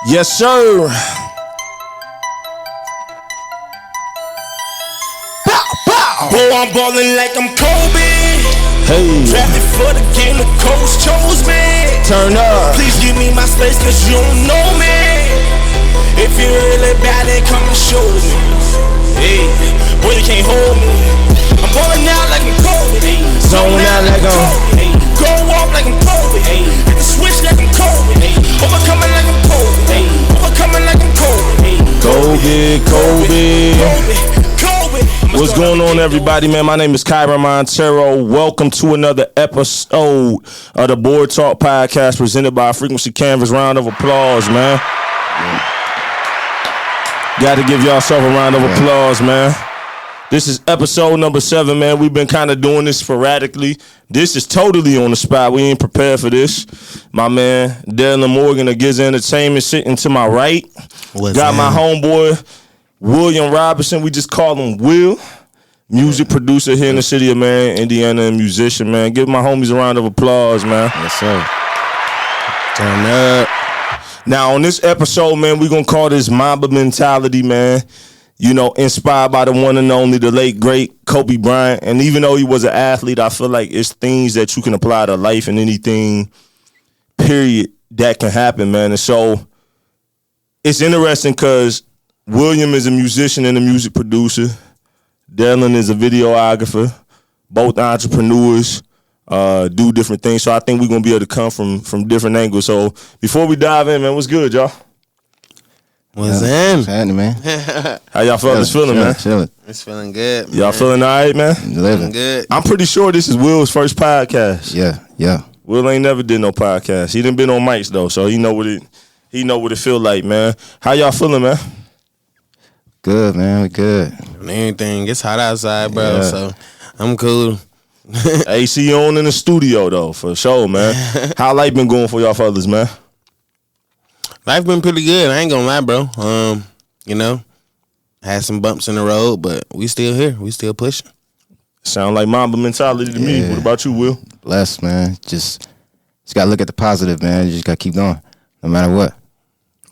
Yes, sir. Bow, bow. Boy, I'm ballin' like I'm Kobe. Hey, Drafted for the game, the coach chose me. turn up. Please give me my space, cause you don't know me. If you really bad, then come and show me. Hey, boy, you can't hold me. I'm ballin' out like I'm Kobe. Zone out like I'm Kobe. Go off like I'm Kobe. Hit the switch like I'm Kobe. Overcoming like I'm Kobe. Overcoming like I'm Kobe. Kobe, Kobe. Kobe. What's going on, everybody, man? My name is Kyren Monteiro. Welcome to another episode of the Board Talk Podcast presented by Frequency Canvas. Round of applause, man. Got to give yourself a round of applause, man. This is episode number 7, man. We've been kind of doing this sporadically. This is totally on the spot. We ain't prepared for this. My man, Derralyn Morgan of Giza Entertainment sitting to my right. Got my homeboy, William Robertson. We just call him Will. Music producer here in the city of Marion, Indiana, and musician, man. Give my homies a round of applause, man. Yes, sir. Turn up. Now, on this episode, man, we're going to call this MAMBA Mentality, man. You know, inspired by the one and only, the late, great Kobe Bryant. And even though he was an athlete, I feel like it's things that you can apply to life and anything, period, that can happen, man. And so it's interesting because William is a musician and a music producer. Derralyn is a videographer. Both entrepreneurs, do different things. So I think we're going to be able to come from different angles. So before we dive in, man, what's good, y'all? What's in? What's happening, man? How y'all fellas feeling, man? Chilling. It's feeling good, man. Y'all feeling all right, man? Feeling Living. good. I'm pretty sure this is Will's first podcast. Yeah. Will ain't never did no podcast. He done been on mics though, so he know what it feel like, man. How y'all feeling, man? Good, man. We good. And everything. It's hot outside, bro, Yeah. so I'm cool. AC on in the studio though, for sure, man. How life been going for y'all fellas, man? Life been pretty good. I ain't gonna lie, bro. You know, had some bumps in the road, but we still here. We still pushing. Sound like MAMBA mentality to me. Yeah. What about you, Will? Blessed, man. Just gotta look at the positive, man. You just gotta keep going, no matter what.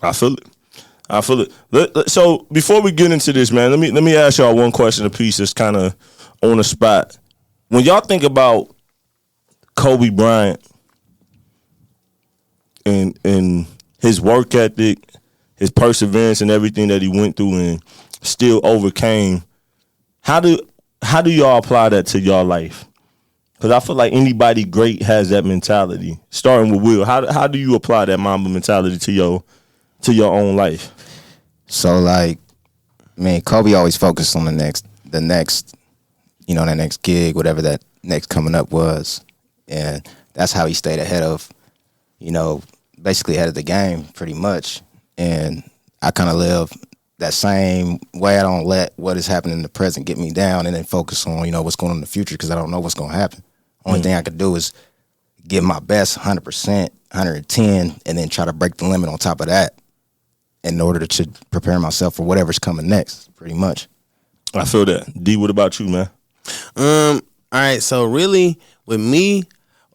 I feel it. So before we get into this, man, let me ask y'all one question apiece that's kind of on the spot. When y'all think about Kobe Bryant and his work ethic, his perseverance, and everything that he went through and still overcame, how do y'all apply that to y'all life? Because I feel like anybody great has that mentality. Starting with Will, how do you apply that MAMBA mentality to your own life? So, like, man, Kobe always focused on the next, that next gig, whatever that next coming up was, and that's how he stayed ahead of, basically ahead of the game, pretty much. And I kind of live that same way. I don't let what is happening in the present get me down, and then focus on what's going on in the future, because I don't know what's going to happen. Only thing I could do is give my best 100%, 110, and then try to break the limit on top of that in order to prepare myself for whatever's coming next, pretty much. I feel that. D, what about you, man? All right, so really with me,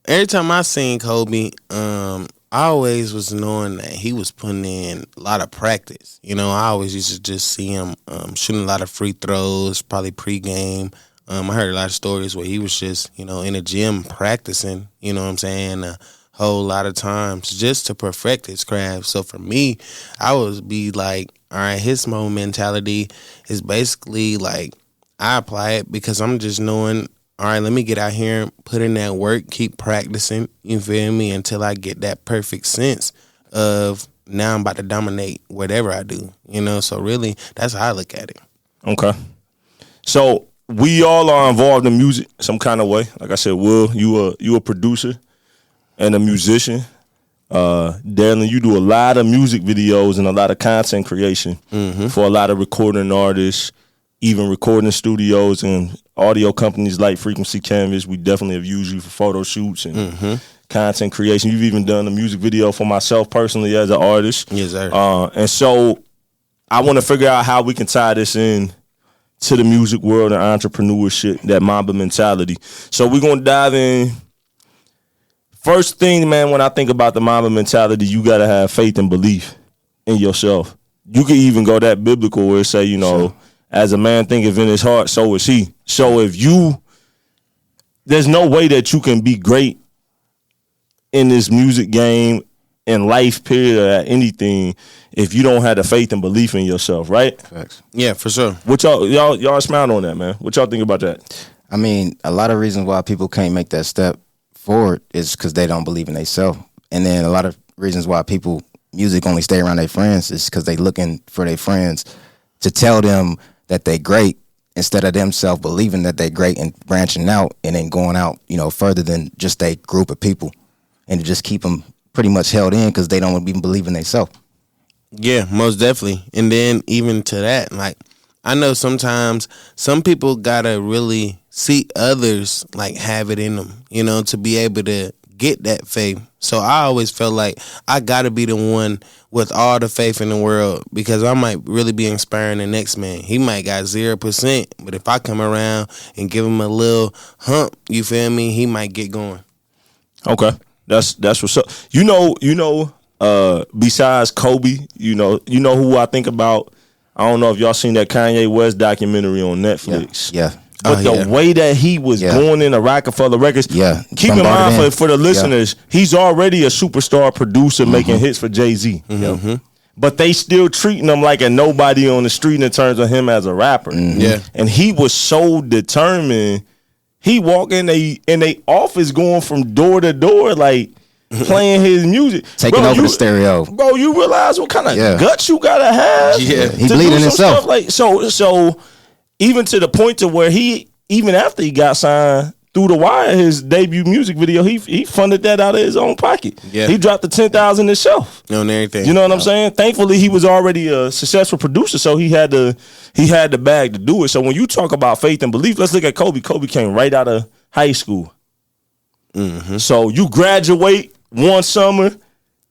every time I seen Kobe, I always was knowing that he was putting in a lot of practice. I always used to just see him shooting a lot of free throws, probably pregame. I heard a lot of stories where he was just, in the gym practicing, a whole lot of times just to perfect his craft. So for me, I would be like, all right, his MAMBA mentality is basically like, I apply it because I'm just knowing, all right, let me get out here and put in that work, keep practicing, you feel me, until I get that perfect sense of now I'm about to dominate whatever I do, So really, that's how I look at it. Okay. So we all are involved in music some kind of way. Like I said, Will, you a producer and a musician. Derralyn, you do a lot of music videos and a lot of content creation for a lot of recording artists, even recording studios and audio companies like Frequency Canvas. We definitely have used you for photo shoots and content creation. You've even done a music video for myself personally as an artist. Yes, sir. And so I want to figure out how we can tie this in to the music world and entrepreneurship, that MAMBA mentality. So we're going to dive in. First thing, man, when I think about the MAMBA mentality, you got to have faith and belief. in yourself. You could even go that biblical where it say, you know, as a man thinketh in his heart, so is he. So if you, there's no way that you can be great in this music game, in life, period, or at anything, if you don't have the faith and belief in yourself, right? Facts. Yeah, for sure. What y'all smile on that, man? What y'all think about that? I mean, a lot of reasons why people can't make that step forward is because they don't believe in themselves. And then a lot of reasons why people music only stay around their friends is because they looking for their friends to tell them that they great instead of themselves believing that they great and branching out and then going out, you know, further than just a group of people, and to just keep them pretty much held in because they don't even believe in themselves. Yeah, most definitely. And then even to that, like, I know sometimes some people gotta really see others like have it in them, you know, to be able to get that faith. So I always felt like I gotta be the one with all the faith in the world, because I might really be inspiring the next man. He might got 0%, but if I come around and give him a little hump, you feel me, he might get going. Okay. That's what's up. You know, besides Kobe, you know who I think about. I don't know if y'all seen that Kanye West documentary on Netflix. Yeah. But the way that he was going into Rockefeller Records, keep in mind for the listeners, he's already a superstar producer making hits for Jay-Z. But they still treating him like a nobody on the street in terms of him as a rapper. Yeah. And he was so determined. He walked in they office going from door to door, like playing his music. Taking over the stereo. Bro, you realize what kind of guts you gotta have? Yeah. He bleeding himself. Stuff like, so even to the point to where he, even after he got signed through the wire, his debut music video, he funded that out of his own pocket. Yeah. He dropped the $10,000 himself. On everything. You know what I'm saying? Thankfully, he was already a successful producer, so he had the bag to do it. So when you talk about faith and belief, let's look at Kobe. Kobe came right out of high school. So you graduate one summer,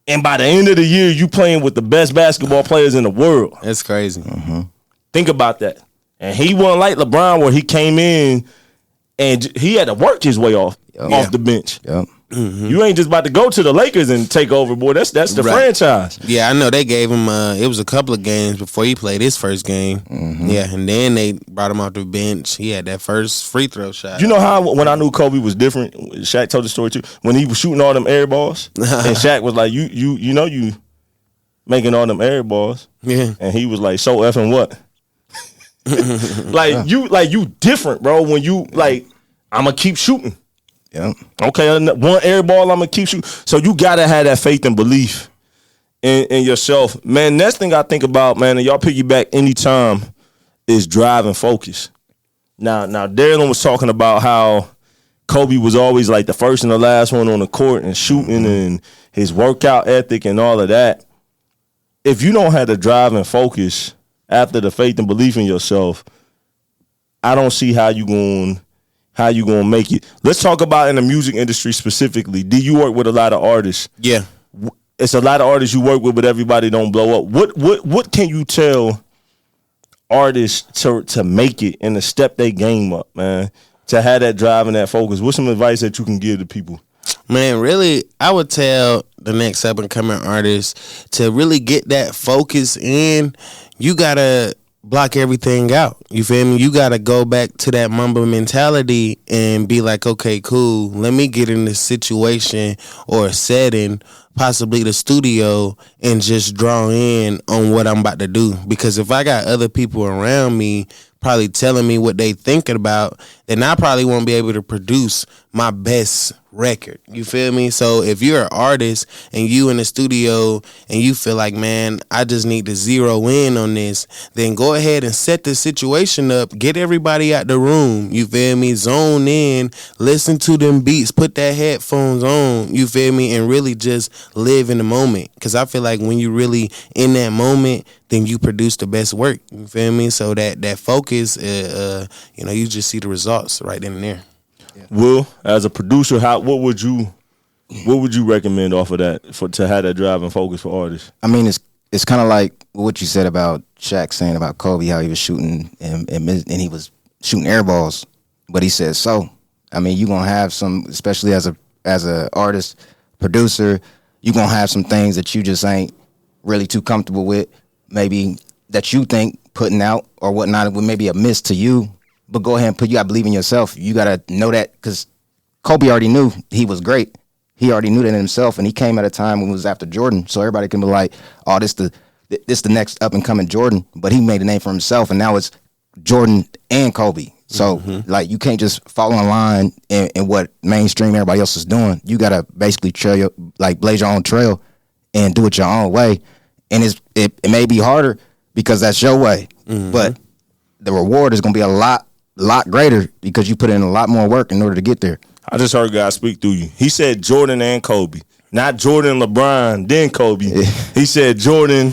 and by the end of the year, you playing with the best basketball players in the world. That's crazy. Think about that. And he wasn't like LeBron, where he came in and he had to work his way off the bench. Yep. You ain't just about to go to the Lakers and take over, boy. That's the franchise. Yeah, I know they gave him. It was a couple of games before he played his first game. Yeah, and then they brought him off the bench. He had that first free throw shot. You know how when I knew Kobe was different, Shaq told the story too. When he was shooting all them air balls, and Shaq was like, "You know you making all them air balls," and he was like, "So effing what?" you different, bro. When you like, I'ma keep shooting. Yeah. Okay, one air ball, I'ma keep shooting. So you gotta have that faith and belief in yourself, man. Next thing I think about, man, and y'all piggyback anytime, is drive and focus. Now, Derralyn was talking about how Kobe was always like the first and the last one on the court and shooting and his workout ethic and all of that. If you don't have the drive and focus after the faith and belief in yourself, I don't see how you gonna make it. Let's talk about in the music industry specifically. Do you work with a lot of artists? Yeah. It's a lot of artists you work with, but everybody don't blow up. What can you tell artists to make it and to step their game up, man? To have that drive and that focus. What's some advice that you can give to people? Man, really, I would tell the next up and coming artists to really get that focus in. You gotta block everything out. You feel me? You gotta go back to that MAMBA mentality and be like, okay, cool. Let me get in this situation or a setting, possibly the studio, and just draw in on what I'm about to do. Because if I got other people around me probably telling me what they thinking about, then I probably won't be able to produce my best record. You feel me? So if you're an artist and you in the studio and you feel like, man, I just need to zero in on this, then go ahead and set the situation up. Get everybody out the room. You feel me? Zone in, listen to them beats, put that headphones on, you feel me? And really just live in the moment. Because I feel like when you really in that moment, then you produce the best work. You feel me? So that focus, you just see the results right then and there. Yeah. Will, as a producer, what would you recommend off of that to have that drive and focus for artists? I mean, it's kind of like what you said about Shaq saying about Kobe, how he was shooting and he was shooting air balls, but he said so. I mean, you gonna have some, especially as a artist producer, you gonna have some things that you just ain't really too comfortable with, maybe that you think putting out or whatnot, with maybe a miss to you. But go ahead and you gotta believe in yourself. You gotta know that, because Kobe already knew he was great. He already knew that in himself, and he came at a time when it was after Jordan. So everybody can be like, oh, this the next up and coming Jordan. But he made a name for himself, and now it's Jordan and Kobe. So like, you can't just fall in line in what mainstream everybody else is doing. You gotta basically blaze your own trail and do it your own way. And it may be harder because that's your way, but the reward is gonna be a lot greater because you put in a lot more work in order to get there. I just heard God speak through you. He said Jordan and Kobe, not Jordan, LeBron, then Kobe. He said Jordan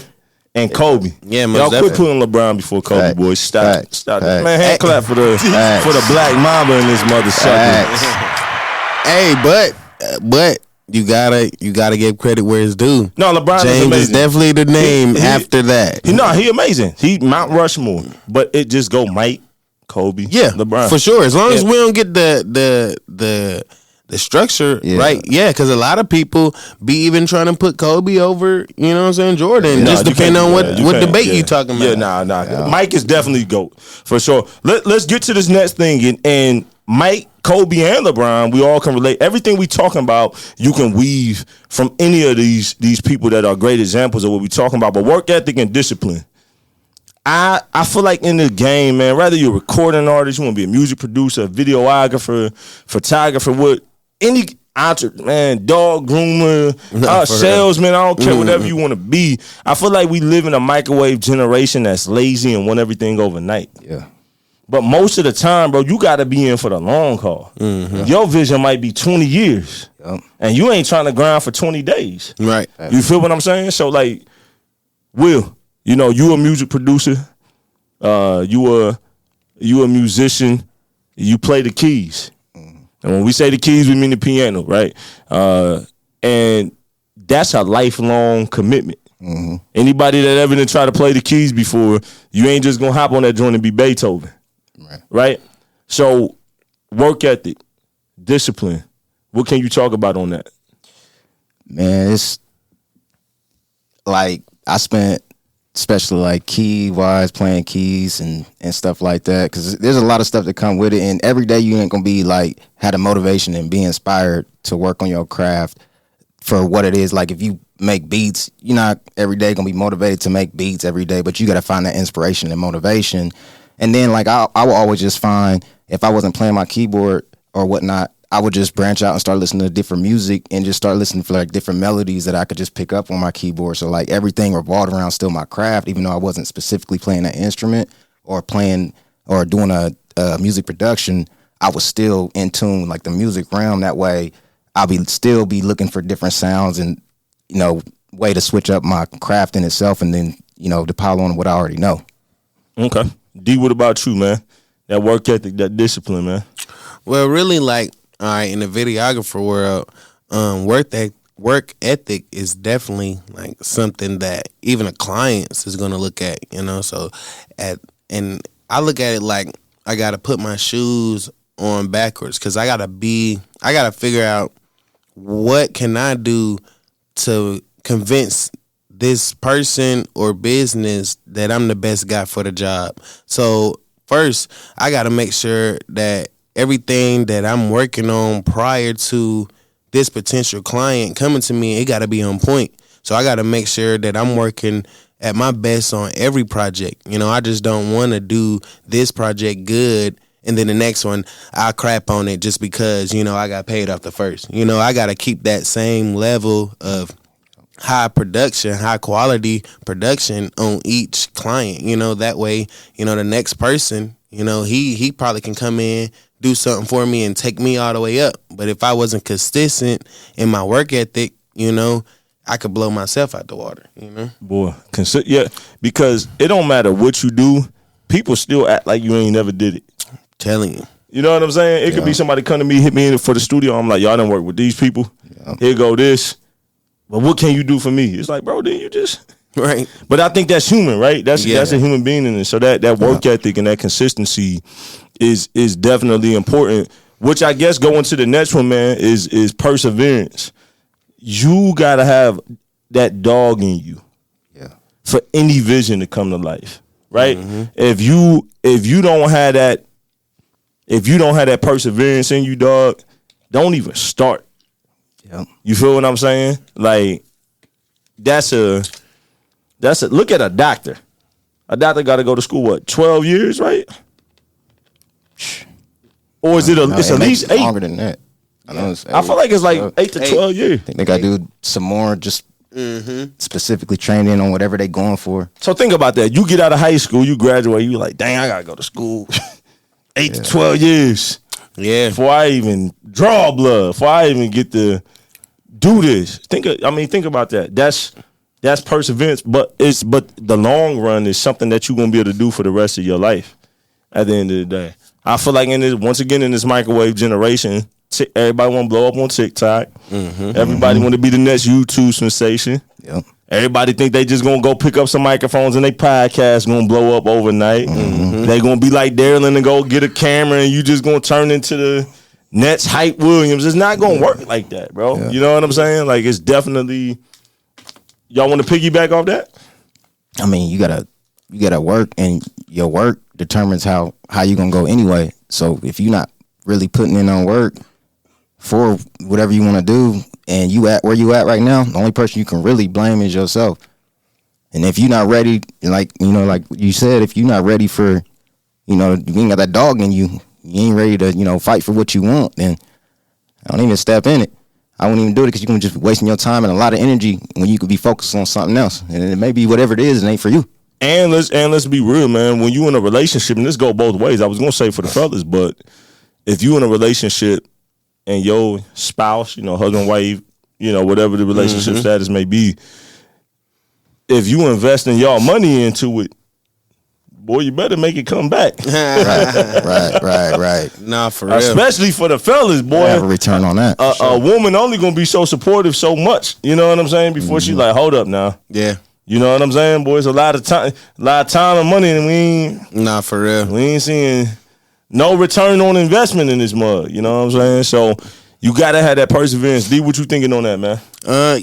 and Kobe. Yeah, y'all quit putting LeBron before Kobe, Fact. boys. Stop. Fact. Man, hand clap for the black mamba in this mother sucker. Hey, but you gotta give credit where it's due. No, LeBron James is amazing. is definitely the name after that. He amazing. He Mount Rushmore, but it just go Mike, Kobe, LeBron for sure. As long as we don't get the structure right, because a lot of people be even trying to put Kobe over, you know what I'm saying, Jordan. Just depending on what debate you talking about. Yeah, nah. Mike is definitely GOAT for sure. Let's get to this next thing, and Mike, Kobe, and LeBron, we all can relate. Everything we talking about, you can weave from any of these people that are great examples of what we talking about. But work ethic and discipline. I feel like in the game, man, whether you're a recording artist, you want to be a music producer, a videographer, photographer, any dog groomer, salesman, I don't care, whatever you want to be. I feel like we live in a microwave generation that's lazy and want everything overnight. Yeah. But most of the time, bro, you got to be in for the long haul. Your vision might be 20 years, and you ain't trying to grind for 20 days. Right. You feel what I'm saying? So, like, Will, you know, you a music producer, you a musician, you play the keys. And when we say the keys, we mean the piano, right? And that's a lifelong commitment. Anybody that ever done try to play the keys before, you ain't just gonna hop on that joint and be Beethoven. Right? So, work ethic, discipline. What can you talk about on that? Man, it's like I spent, especially like key-wise, playing keys and stuff like that, because there's a lot of stuff that come with it, and every day you ain't going to be like, had a motivation and be inspired to work on your craft for what it is. Like if you make beats, you're not every day going to be motivated to make beats every day, but you got to find that inspiration and motivation. And then like I will always just find, if I wasn't playing my keyboard or whatnot, I would just branch out and start listening to different music and just start listening for like different melodies that I could just pick up on my keyboard. So like everything revolved around still my craft, even though I wasn't specifically playing that instrument or playing or doing a music production. I was still in tune, like the music realm. That way I'll still be looking for different sounds and, you know, way to switch up my craft in itself, and then, you know, to pile on what I already know. Okay. D, what about you, man? That work ethic, that discipline, man. Well, really, like, all right, in the videographer world, work ethic is definitely like something that even the clients is gonna look at, you know. So, and I look at it like I gotta put my shoes on backwards, because I gotta figure out what can I do to convince this person or business that I'm the best guy for the job. So first, I got to make sure that everything that I'm working on prior to this potential client coming to me, it got to be on point. So I got to make sure that I'm working at my best on every project. You know, I just don't want to do this project good and then the next one I'll crap on it just because, you know, I got paid off the first. You know, I got to keep that same level of high quality production on each client, you know. That way, you know, the next person, you know, he probably can come in, do something for me and take me all the way up. But if I wasn't consistent in my work ethic, you know, I could blow myself out the water, you know. Boy, because it don't matter what you do, people still act like you ain't never did it. Telling you. You know what I'm saying? It could be somebody come to me, hit me in for the studio. I'm like, y'all done work with these people. Here go this. But what can you do for me? It's like, bro, then you just right. But I think that's human, right? That's a human being in it. So that work ethic and that consistency is definitely important. Which I guess going to the next one, man, is perseverance. You gotta have that dog in you. for any vision to come to life, right? If you don't have that, if you don't have that perseverance in you, dog, don't even start. Yep. You feel what I'm saying? Like that's a look at a doctor. A doctor got to go to school what 12 years, right? Or is it's at least 8? Longer than that. I know. I feel like it's like 8 to 12 years. I think they got to do some more, just specifically trained in on whatever they going for. So think about that. You get out of high school, you graduate, you like, dang, I gotta go to school 8 to 12 years. Yeah. Before I even draw blood, before I even get to do this. Think about that. That's perseverance, but the long run is something that you're gonna be able to do for the rest of your life. At the end of the day, I feel like once again in this microwave generation, everybody want to blow up on TikTok. Everybody want to be the next YouTube sensation. Yep. Everybody think they just gonna go pick up some microphones and they podcast gonna blow up overnight. They gonna be like Derralyn and go get a camera and you just gonna turn into the next Hype Williams. It's not gonna work like that, bro. Yeah. You know what I'm saying? Like it's definitely. Y'all want to piggyback off that? I mean, you gotta work, and your work determines how you gonna go anyway. So if you're not really putting in on work for whatever you want to do, and you at where you at right now, the only person you can really blame is yourself. And if you're not ready, like you said, if you're not ready for, you ain't got that dog in you, you ain't ready to, fight for what you want, then I don't even step in it. I wouldn't even do it because you're going to just be wasting your time and a lot of energy when you could be focused on something else. And it may be whatever it is, it ain't for you. And let's be real, man. When you in a relationship, and this go both ways, I was going to say for the fellas, but if you in a relationship and your spouse, husband, wife, whatever the relationship status may be, if you investing y'all money into it, boy, you better make it come back. Right. Nah, for real. Especially for the fellas, boy. Have a return on that. A woman only gonna be so supportive so much. You know what I'm saying? Before she like, hold up now. Yeah. You know what I'm saying, boy? It's a lot of time and money, and Nah, for real. we ain't seeing no return on investment in this mug. You know what I'm saying? So you gotta have that perseverance. D, what you thinking on that, man?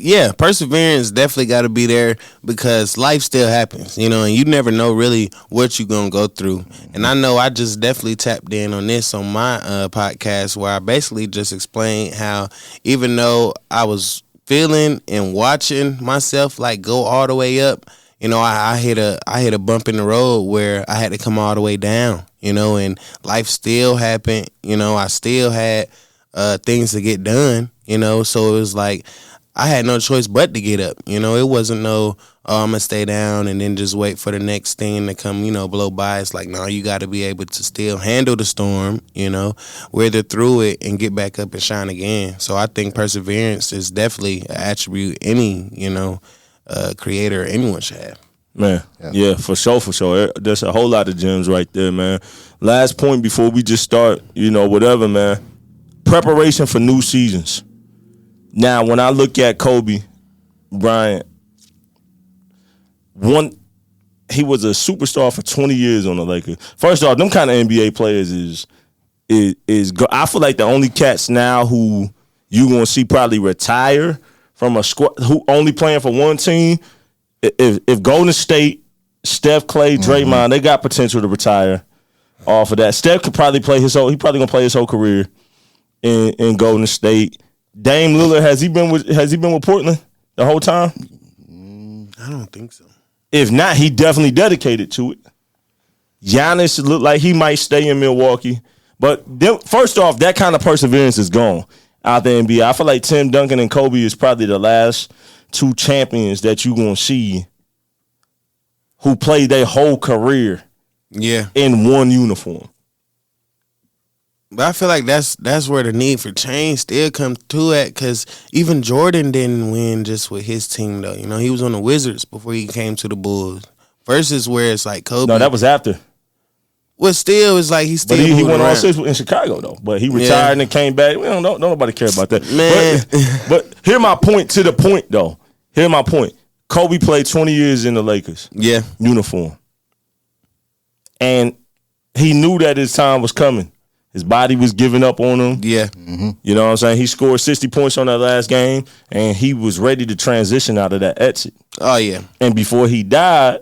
Yeah, perseverance definitely got to be there because life still happens, and you never know really what you're going to go through. And I know I just definitely tapped in on this on my podcast where I basically just explained how even though I was feeling and watching myself like go all the way up, I hit a bump in the road where I had to come all the way down, and life still happened. I still had things to get done, so it was like I had no choice but to get up. It wasn't I'm going to stay down and then just wait for the next thing to come, blow by. It's like, no, you got to be able to still handle the storm, weather through it and get back up and shine again. So I think perseverance is definitely an attribute any, creator or anyone should have. Man, yeah, for sure. There's a whole lot of gems right there, man. Last point before we just start, whatever, man. Preparation for new seasons. Now, when I look at Kobe Bryant, he was a superstar for 20 years on the Lakers. First off, them kind of NBA players is I feel like the only cats now who you gonna see probably retire from a squad who only playing for one team. If Golden State, Steph, Clay, Draymond, they got potential to retire off of that. Steph could probably play he probably gonna play his whole career in Golden State. Dame Lillard, has he been with Portland the whole time? I don't think so. If not, he definitely dedicated to it. Giannis looked like he might stay in Milwaukee. But first off, that kind of perseverance is gone out there in NBA. I feel like Tim Duncan and Kobe is probably the last two champions that you're going to see who played their whole career in one uniform. But I feel like that's where the need for change still comes to it, because even Jordan didn't win just with his team, though. He was on the Wizards before he came to the Bulls. Versus where it's like Kobe. No, that was after. Well, still, it's like he still. But he went on 6 in Chicago, though. But he retired and came back. Don't nobody care about that. Man. But hear my point to the point, though. Hear my point. Kobe played 20 years in the Lakers. Yeah. Uniform. And he knew that his time was coming. His body was giving up on him. Yeah. You know what I'm saying? He scored 60 points on that last game, and he was ready to transition out of that exit. Oh, yeah. And before he died,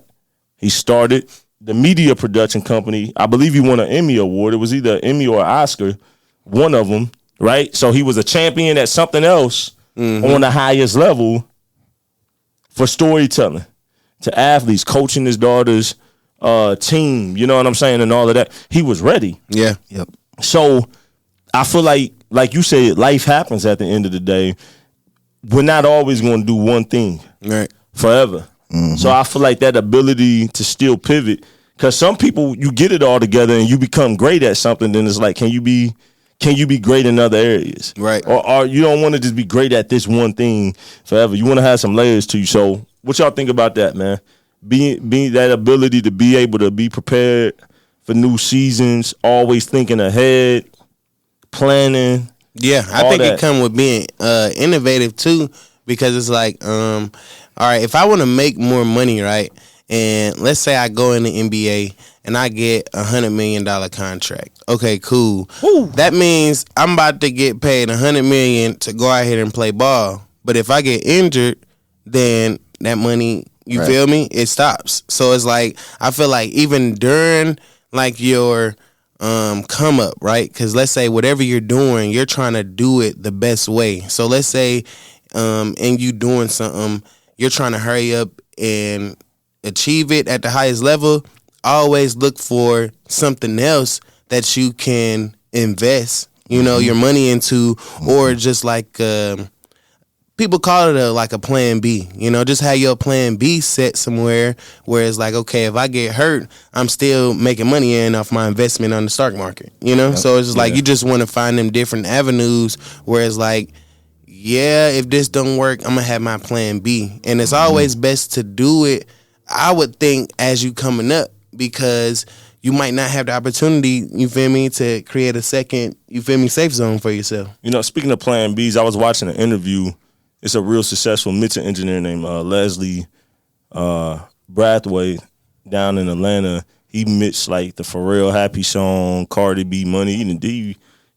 he started the media production company. I believe he won an Emmy Award. It was either an Emmy or an Oscar, one of them, right? So he was a champion at something else on the highest level for storytelling to athletes, coaching his daughter's team, you know what I'm saying, and all of that. He was ready. Yeah. Yep. So I feel like you said, life happens at the end of the day. We're not always going to do one thing forever. So I feel like that ability to still pivot, because some people, you get it all together and you become great at something, then it's like, can you be great in other areas? Right. Or you don't want to just be great at this one thing forever. You want to have some layers to you. So what y'all think about that, man? Being that ability to be able to be prepared for new seasons, always thinking ahead, planning. Yeah, I all think that. it come with being innovative too, because it's like, all right, if I want to make more money, right, and let's say I go in the NBA and I get $100 million contract. Okay, cool. Woo. That means I'm about to get paid $100 million to go out here and play ball. But if I get injured, then that money, you feel me? It stops. So it's like, I feel like even during like your come up, right? Because let's say whatever you're doing, you're trying to do it the best way. So let's say and you doing something, you're trying to hurry up and achieve it at the highest level. Always look for something else that you can invest, you know, your money into, or just like people call it like a plan B, you know, just have your plan B set somewhere where it's like, okay, if I get hurt, I'm still making money in off my investment on the stock market, you know? So it's just like, you just want to find them different avenues where it's like, yeah, if this don't work, I'm going to have my plan B. And it's always best to do it, I would think, as you coming up, because you might not have the opportunity, you feel me, to create a second, you feel me, safe zone for yourself. You know, speaking of plan Bs, I was watching an interview. It's a real successful mixing engineer named Leslie Brathwaite down in Atlanta. He mixed like the Pharrell Happy song, Cardi B, Money.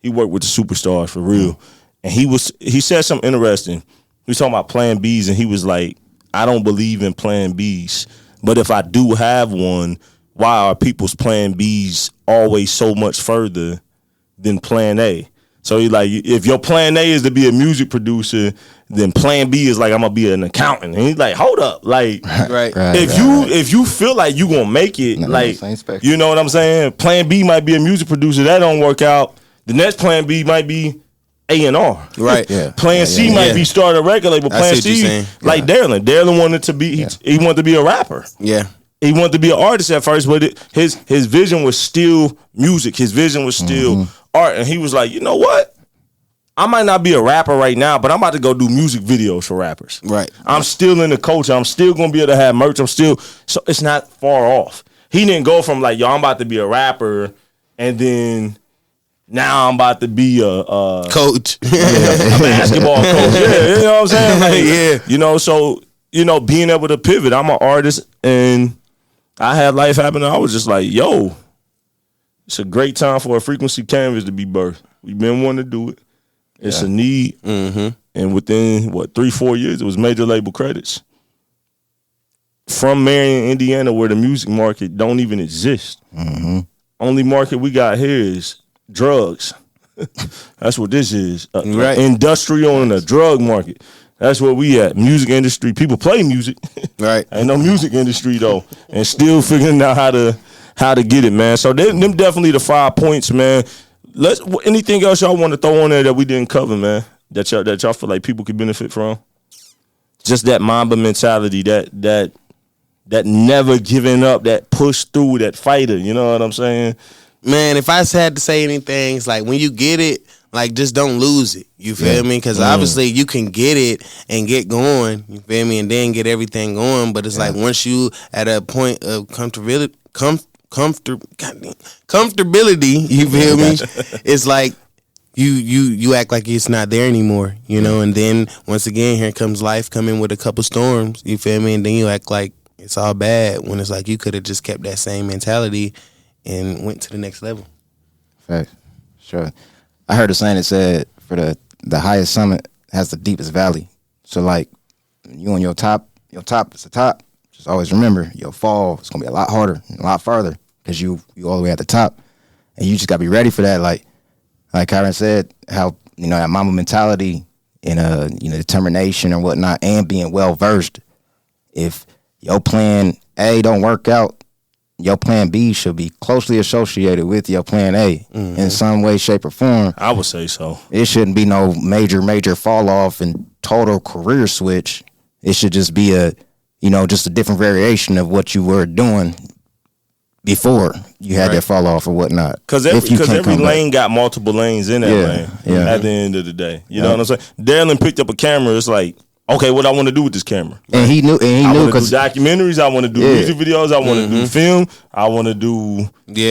He worked with the superstars for real. And he said something interesting. He was talking about plan Bs, and he was like, I don't believe in plan Bs. But if I do have one, why are people's plan Bs always so much further than plan A? So he like, if your plan A is to be a music producer, then plan B is like, I'm gonna be an accountant. And he's like, hold up, like, if you feel like you gonna make it, like, you know what I'm saying? Plan B might be a music producer, that don't work out. The next plan B might be A&R. Right. Plan C might be start a record label. Plan C, like Derralyn. Derralyn wanted to be he wanted to be a rapper. Yeah. He wanted to be an artist at first, but his vision was still music. His vision was still art. And he was like, you know what? I might not be a rapper right now, but I'm about to go do music videos for rappers. Right. I'm still in the culture. I'm still going to be able to have merch. So it's not far off. He didn't go from like, yo, I'm about to be a rapper, and then now I'm about to be a coach. A basketball coach. Yeah, you know what I'm saying? Like, you know, so, you know, being able to pivot. I'm an artist, and I had life happen. I was just like, yo, it's a great time for a frequency canvas to be birthed. We've been wanting to do it. It's a need. And within, 3-4 years, it was major label credits. From Marion, Indiana, where the music market don't even exist. Only market we got here is drugs. That's what this is. Industrial and a drug market. That's where we at. Music industry. People play music. Right. Ain't no music industry though. And still figuring out how to get it, man. So them definitely the 5 points, man. Anything else y'all want to throw on there that we didn't cover, man? That y'all feel like people could benefit from? Just that Mamba mentality, that never giving up, that push through, that fighter. You know what I'm saying? Man, if I had to say anything, it's like when you get it, like just don't lose it. You feel me? Because obviously you can get it and get going. You feel me? And then get everything going. But it's like once you at a point of comfortability, you feel me? It's like you act like it's not there anymore, you know. And then once again, here comes life coming with a couple storms. You feel me? And then you act like it's all bad when it's like you could have just kept that same mentality and went to the next level. Fact. Sure. I heard a saying that said for the highest summit has the deepest valley. So like you on your top is the top. Just always remember your fall is gonna be a lot harder and a lot farther because you all the way at the top, and you just gotta be ready for that. Like Kyren said, how that mama mentality and determination and whatnot, and being well versed. If your plan A don't work out, your plan B should be closely associated with your plan A in some way, shape, or form. I would say so. It shouldn't be no major fall off and total career switch. It should just be just a different variation of what you were doing before you had that fall off or whatnot. Because every lane got multiple lanes in that lane. Yeah. At the end of the day, you know what I'm saying. Derralyn picked up a camera. It's like, okay, what I want to do with this camera, and he knew because documentaries. I want to do music videos. I want to do film. I want to do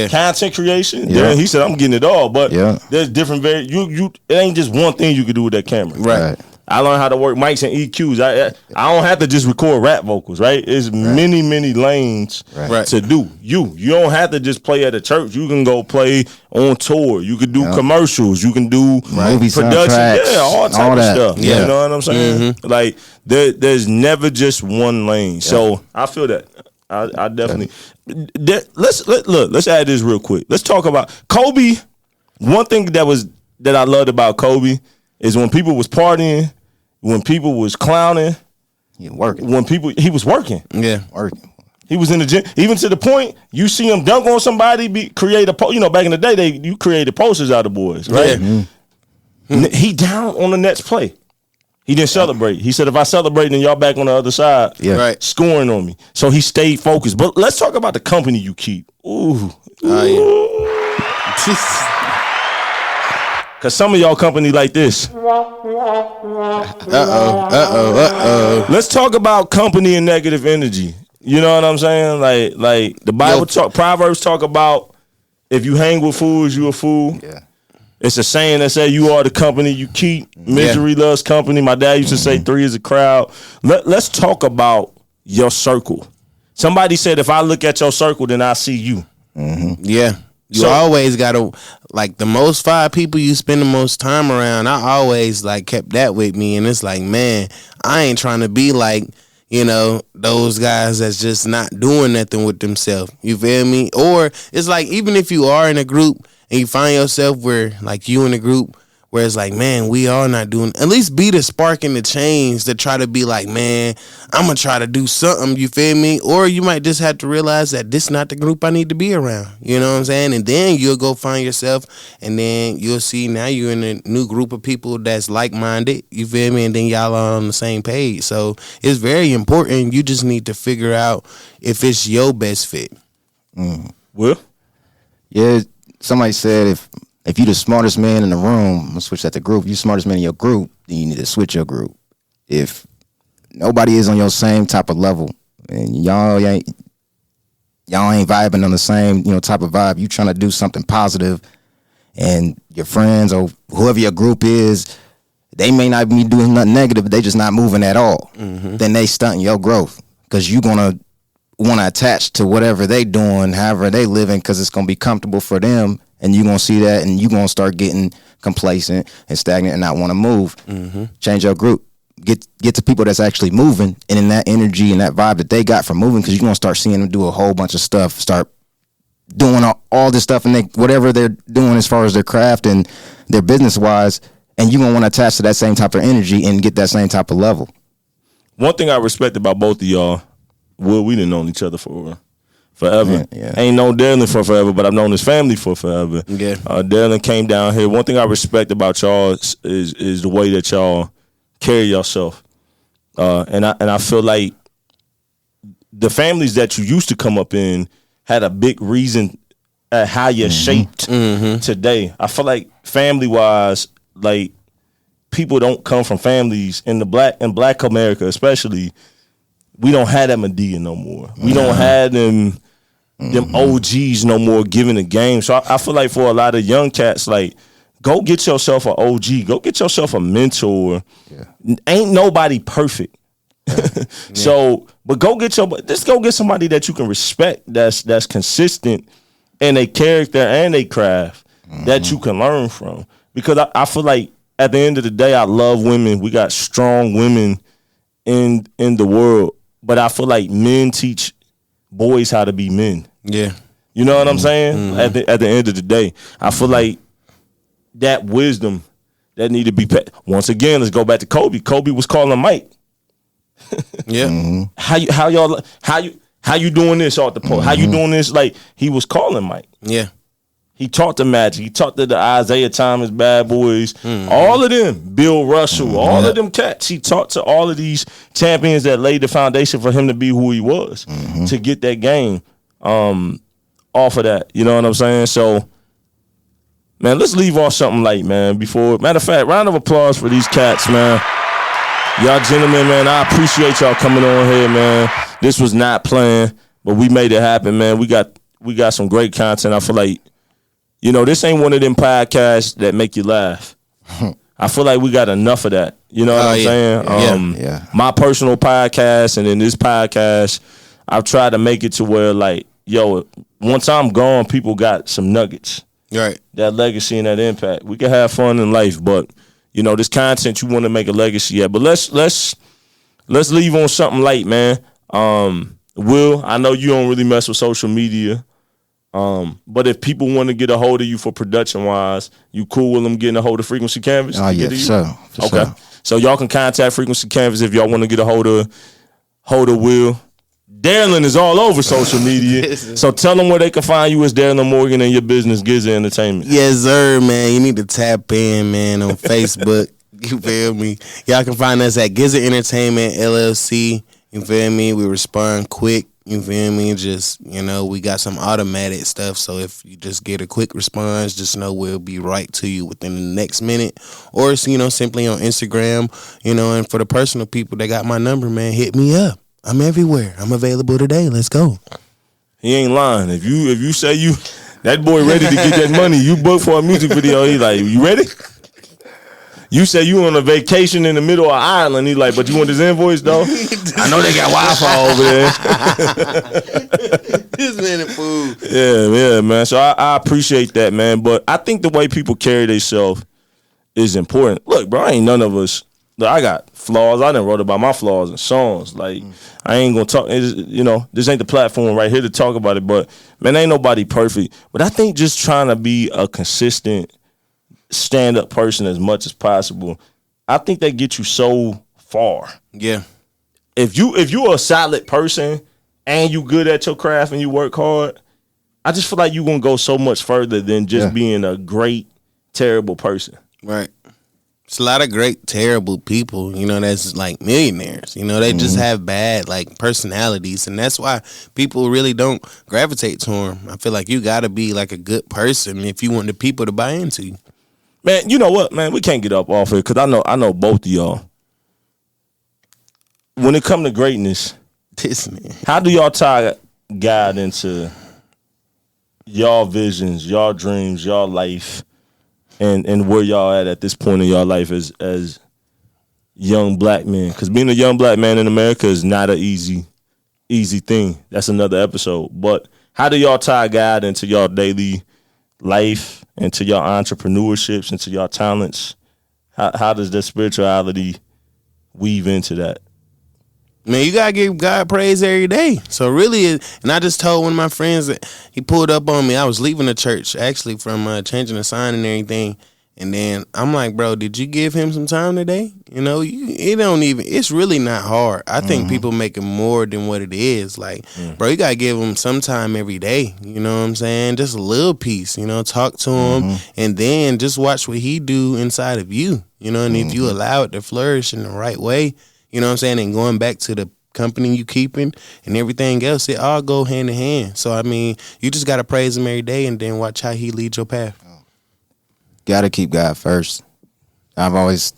content creation. Yeah. He said I'm getting it all, but there's different. It ain't just one thing you can do with that camera. Right. I learned how to work mics and EQs. I don't have to just record rap vocals, right? It's many lanes to do. You don't have to just play at a church. You can go play on tour. You can do commercials. You can do movie production. Soundtracks, All type of stuff. Yeah. You know what I'm saying? Like there's never just one lane. Yeah. So I feel that. I definitely. Let's add this real quick. Let's talk about Kobe. One thing that I loved about Kobe is when people was partying. When people was clowning, he was working. Yeah, working. He was in the gym, even to the point you see him dunk on somebody, create a back in the day you created posters out of boys, right? Yeah. He down on the next play. He didn't celebrate. He said, if I celebrate, then y'all back on the other side, scoring on me. So he stayed focused. But let's talk about the company you keep. Ooh. Cause some of y'all company like this. Let's talk about company and negative energy. You know what I'm saying? Like the Bible Proverbs talk about if you hang with fools, you a fool. Yeah. It's a saying that say you are the company you keep. Misery loves company. My dad used to say 3 is a crowd. Let's talk about your circle. Somebody said if I look at your circle, then I see you. Yeah. You always gotta, like, the most 5 people you spend the most time around. I always kept that with me, and it's like, man, I ain't trying to be like, those guys that's just not doing nothing with themselves. You feel me? Or it's like, even if you are in a group and you find yourself where, like, you in a group where it's like, man, we all not doing, at least be the spark in the change to try to be like, man, I'm going to try to do something, you feel me? Or you might just have to realize that this not the group I need to be around, you know what I'm saying? And then you'll go find yourself, and then you'll see now you're in a new group of people that's like-minded, you feel me? And then y'all are on the same page. So it's very important. You just need to figure out if it's your best fit. Will? Yeah, somebody said if you the smartest man in the room, I'm gonna switch that to group. You smartest man in your group, then you need to switch your group. If nobody is on your same type of level and y'all ain't vibing on the same, type of vibe, you trying to do something positive, and your friends or whoever your group is, they may not be doing nothing negative, but they just not moving at all. Then they stunting your growth because you gonna want to attach to whatever they doing, however they living, because it's gonna be comfortable for them. And you're going to see that, and you're going to start getting complacent and stagnant and not want to move. Change your group. Get to people that's actually moving, and in that energy and that vibe that they got from moving, because you're going to start seeing them do a whole bunch of stuff, start doing all this stuff, and whatever they're doing as far as their craft and their business-wise, and you're going to want to attach to that same type of energy and get that same type of level. One thing I respect about both of y'all, we done known each other for forever. Yeah. Ain't known Derralyn for forever, but I've known his family for forever. Yeah. Derralyn came down here. One thing I respect about y'all is the way that y'all carry yourself. And I feel like the families that you used to come up in had a big reason at how you're shaped today. I feel like family-wise, like, people don't come from families in Black America especially. We don't have that Medea no more. We don't have them OGs no more giving the game. So I feel like for a lot of young cats, like, go get yourself an OG. Go get yourself a mentor. Yeah. Ain't nobody perfect. So, but go get somebody that you can respect, that's consistent in their character and their craft. that you can learn from. Because I feel like at the end of the day, I love women. We got strong women in the world, but I feel like men teach boys how to be men. Yeah. You know what I'm saying? At the end of the day, I feel like that wisdom that need to be once again. Let's go back to Kobe. Kobe was calling Mike. Yeah. How you doing this off the post? How you doing this? Like, he was calling Mike. Yeah. He taught the Magic. He taught the Isaiah Thomas Bad Boys. All of them. Bill Russell. All of them cats. He taught to all of these champions that laid the foundation for him to be who he was, to get that game off of that. You know what I'm saying? So, man, let's leave off something light, man. Matter of fact, round of applause for these cats, man. Y'all gentlemen, man, I appreciate y'all coming on here, man. This was not planned, but we made it happen, man. We got some great content. I feel like, you know, this ain't one of them podcasts that make you laugh. I feel like we got enough of that. You know what I'm saying? Yeah. My personal podcast and then this podcast, I've tried to make it to where, like, yo, once I'm gone, people got some nuggets. Right. That legacy and that impact. We can have fun in life, but, you know, this content you want to make a legacy at. But let's leave on something light, man. Will, I know you don't really mess with social media. But if people want to get a hold of you for production wise, you cool with them getting a hold of Frequency Canvas? Oh yeah, for sure. Okay. So y'all can contact Frequency Canvas if y'all want to get a hold of Will. Derralyn is all over social media. So tell them where they can find you as Derralyn Morgan and your business, Giza Entertainment. Yes, sir, man. You need to tap in, man, on Facebook. You feel me? Y'all can find us at Giza Entertainment LLC. You feel me? We respond quick. You feel me? Just, you know, we got some automatic stuff. So if you just get a quick response, just know we'll be right to you within the next minute. Or, you know, simply on Instagram, you know, and for the personal people that got my number, man, hit me up. I'm everywhere. I'm available today. Let's go. He ain't lying. If you say that boy ready to get that money, you book for a music video, he like, you ready? You say you on a vacation in the middle of Ireland. He like, but you want this invoice though? I know they got Wi-Fi over there. This man is food. Yeah, man. So I appreciate that, man. But I think the way people carry themselves is important. Look, bro, ain't none of us. Look, I got flaws. I done wrote about my flaws in songs. Like, I ain't gonna talk. You know, this ain't the platform right here to talk about it. But man, ain't nobody perfect. But I think just trying to be a consistent stand-up person as much as possible, I think that gets you so far. Yeah. If you're a solid person and you good at your craft and you work hard, I just feel like you're gonna go so much further than just being a great, terrible person. Right. It's a lot of great, terrible people, you know, that's like millionaires. You know, they just have bad, like, personalities. And that's why people really don't gravitate to them. I feel like you got to be, like, a good person if you want the people to buy into you. Man, you know what, man? We can't get up off it because I know both of y'all. When it come to greatness, This man. how do y'all tie God into y'all visions, y'all dreams, y'all life, and where y'all at this point in y'all life as young black men? Because being a young black man in America is not an easy thing. That's another episode. But how do y'all tie God into y'all daily life, into your entrepreneurships, into your talents? How does that spirituality weave into that? Man, you gotta give God praise every day. So really, and I just told one of my friends that he pulled up on me. I was leaving the church actually from changing the sign and everything, and then I'm like, bro, did you give him some time today? You know, it's really not hard. I think people make it more than what it is. Like, bro, you gotta give him some time every day. You know what I'm saying? Just a little piece. You know, talk to him, and then just watch what he do inside of you. You know, and if you allow it to flourish in the right way. You know what I'm saying? And going back to the company you keeping and everything else, it all go hand in hand. So, I mean, you just got to praise him every day and then watch how he leads your path. Got to keep God first. I've always,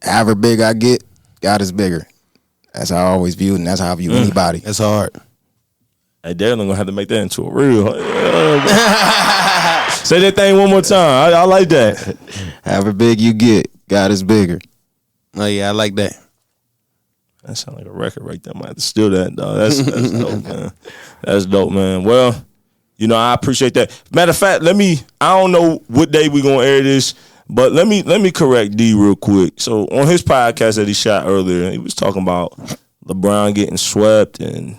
however big I get, God is bigger. That's how I always view it, and that's how I view anybody. That's hard. Hey, Derralyn gonna have to make that into a real. Say that thing one more time. I like that. However big you get, God is bigger. Oh, yeah, I like that. That sounds like a record right there. I might have to steal that, dog. That's dope, man. That's dope, man. Well, You know, I appreciate that. Matter of fact, I don't know what day we gonna air this, but let me correct D real quick. So on his podcast that he shot earlier, he was talking about LeBron getting swept and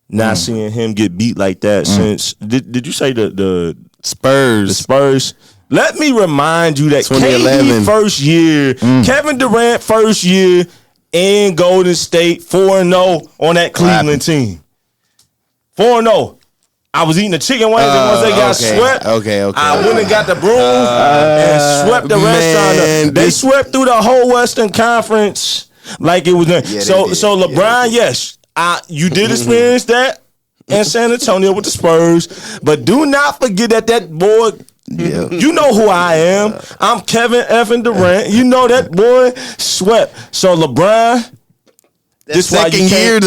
not seeing him get beat like that since. Did you say the Spurs? The Spurs. Let me remind you that 2011 KD first year, Kevin Durant first year in Golden State, 4-0 on that Cleveland team. 4-0. I was eating the chicken wings, and once they got swept, I went and got the broom and swept the restaurant. They swept through the whole Western Conference like it was. So LeBron, yes, you did experience that in San Antonio with the Spurs, but do not forget that boy. Yeah. You know who I am. I'm Kevin effing Durant. You know that boy swept. So LeBron, this why you can't.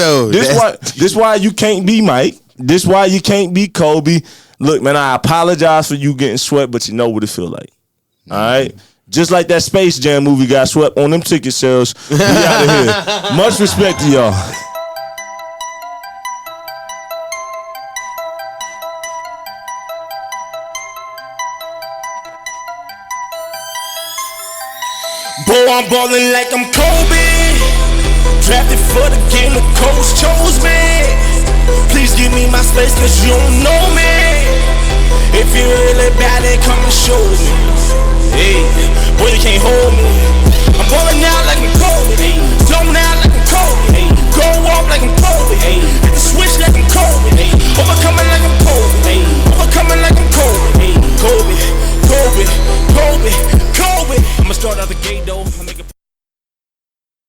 This why you can't be Mike. This why you can't be Kobe. Look, man, I apologize for you getting swept, but you know what it feel like. All right? Just like that Space Jam movie got swept on them ticket sales. We out of here. Much respect to y'all. Boy, I'm ballin' like I'm Kobe. Drafted for the game, the coach chose me. Please give me my space, cause you don't know me. If you're really bad, then come and show me. Hey, boy, you can't hold me. I'm ballin' out like I'm Kobe. Blown out like I'm Kobe. Go off like I'm Kobe.